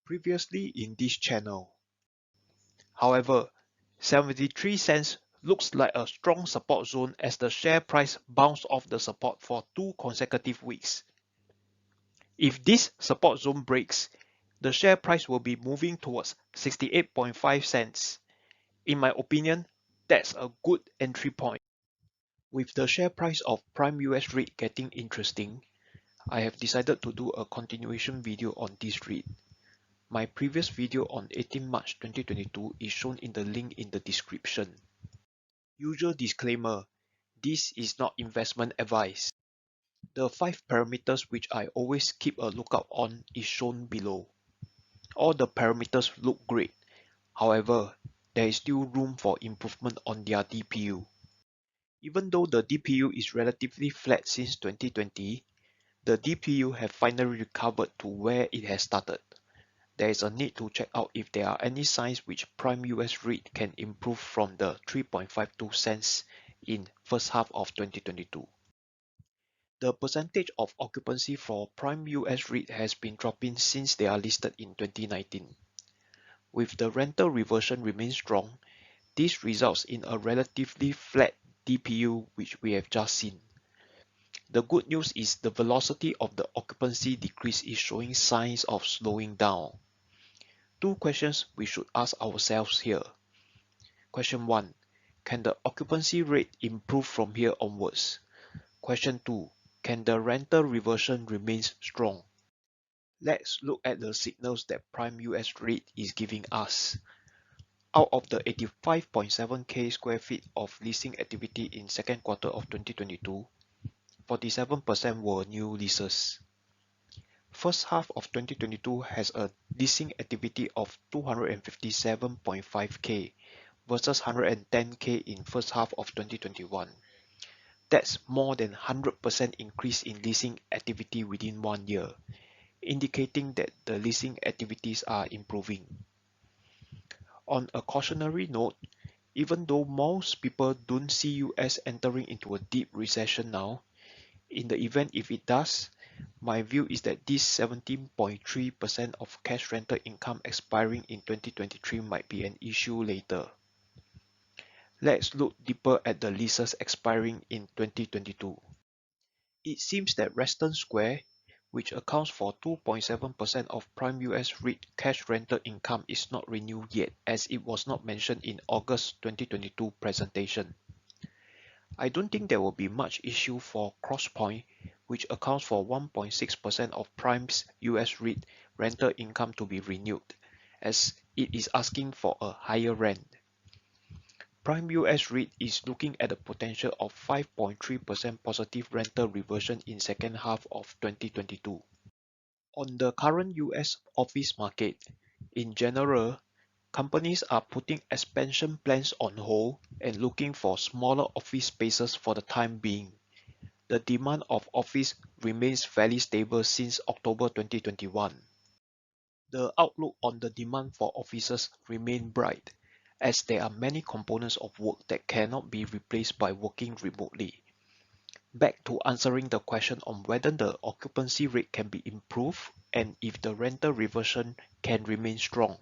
previously in this channel. However, 73 cents looks like a strong support zone as the share price bounced off the support for 2 consecutive weeks. If this support zone breaks, the share price will be moving towards 68.5 cents. In my opinion, that's a good entry point. With the share price of Prime US REIT getting interesting, I have decided to do a continuation video on this REIT. My previous video on 18 March 2022 is shown in the link in the description. Usual disclaimer, this is not investment advice. The 5 parameters which I always keep a lookout on is shown below. All the parameters look great, however, there is still room for improvement on their DPU. Even though the DPU is relatively flat since 2020, the DPU have finally recovered to where it has started. There is a need to check out if there are any signs which Prime US REIT can improve from the 3.52 cents in first half of 2022. The percentage of occupancy for Prime US REIT has been dropping since they are listed in 2019. With the rental reversion remains strong, this results in a relatively flat DPU which we have just seen. The good news is the velocity of the occupancy decrease is showing signs of slowing down. Two questions we should ask ourselves here. Question 1. Can the occupancy rate improve from here onwards? Question 2. Can the rental reversion remain strong? Let's look at the signals that Prime US REIT is giving us. Out of the 85.7k square feet of leasing activity in second quarter of 2022, 47% were new leases. First half of 2022 has a leasing activity of 257.5k versus 110k in first half of 2021. That's more than 100% increase in leasing activity within 1 year, indicating that the leasing activities are improving. On a cautionary note, even though most people don't see US entering into a deep recession now, in the event if it does, my view is that this 17.3% of cash rental income expiring in 2023 might be an issue later. Let's look deeper at the leases expiring in 2022. It seems that Reston Square, which accounts for 2.7% of Prime US REIT cash rental income, is not renewed yet as it was not mentioned in August 2022 presentation. I don't think there will be much issue for Crosspoint, which accounts for 1.6% of Prime's US REIT rental income to be renewed, as it is asking for a higher rent. Prime US REIT is looking at a potential of 5.3% positive rental reversion in second half of 2022. On the current US office market, in general, companies are putting expansion plans on hold and looking for smaller office spaces for the time being. The demand of office remains fairly stable since October 2021. The outlook on the demand for offices remain bright, as there are many components of work that cannot be replaced by working remotely. Back to answering the question on whether the occupancy rate can be improved and if the rental reversion can remain strong.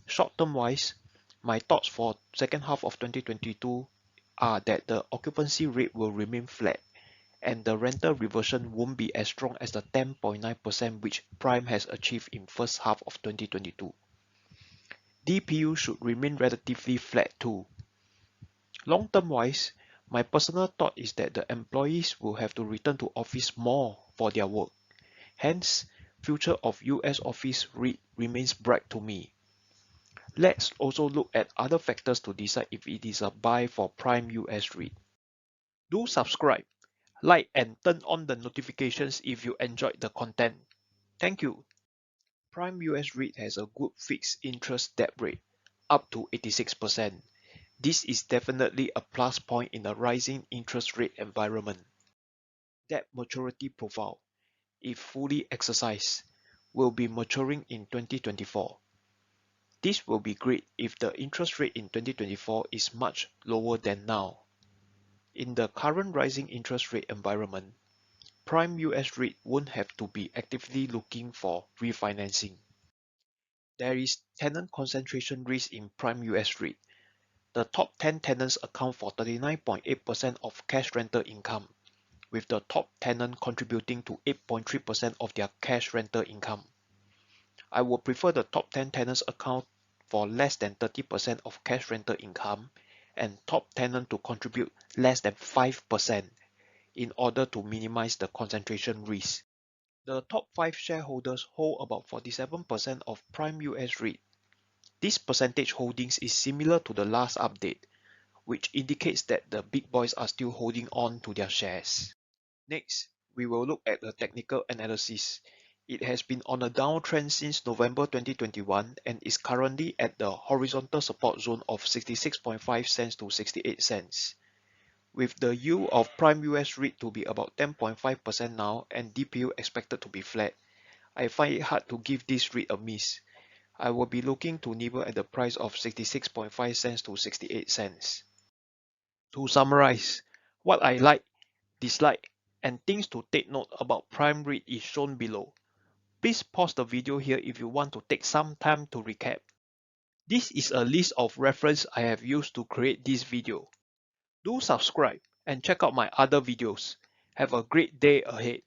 Short-term wise, my thoughts for second half of 2022 are that the occupancy rate will remain flat and the rental reversion won't be as strong as the 10.9% which Prime has achieved in first half of 2022. DPU should remain relatively flat too. Long-term wise, my personal thought is that the employees will have to return to office more for their work. Hence, future of US office REIT remains bright to me. Let's also look at other factors to decide if it is a buy for Prime US REIT. Do subscribe, like and turn on the notifications if you enjoyed the content. Thank you. Prime US REIT has a good fixed interest debt rate, up to 86%. This is definitely a plus point in a rising interest rate environment. Debt maturity profile, if fully exercised, will be maturing in 2024. This will be great if the interest rate in 2024 is much lower than now. In the current rising interest rate environment, Prime US REIT won't have to be actively looking for refinancing. There is tenant concentration risk in Prime US REIT. The top 10 tenants account for 39.8% of cash rental income, with the top tenant contributing to 8.3% of their cash rental income. I would prefer the top 10 tenants account for less than 30% of cash rental income and top tenant to contribute less than 5% in order to minimize the concentration risk. The top 5 shareholders hold about 47% of Prime US REIT. This percentage holdings is similar to the last update, which indicates that the big boys are still holding on to their shares. Next, we will look at the technical analysis. It has been on a downtrend since November 2021 and is currently at the horizontal support zone of 66.5 cents to 68 cents. With the yield of Prime US REIT to be about 10.5% now and DPU expected to be flat, I find it hard to give this REIT a miss. I will be looking to nibble at the price of 66.5 cents to 68 cents. To summarize, what I like, dislike, and things to take note about Prime REIT is shown below. Please pause the video here if you want to take some time to recap. This is a list of references I have used to create this video. Do subscribe and check out my other videos. Have a great day ahead.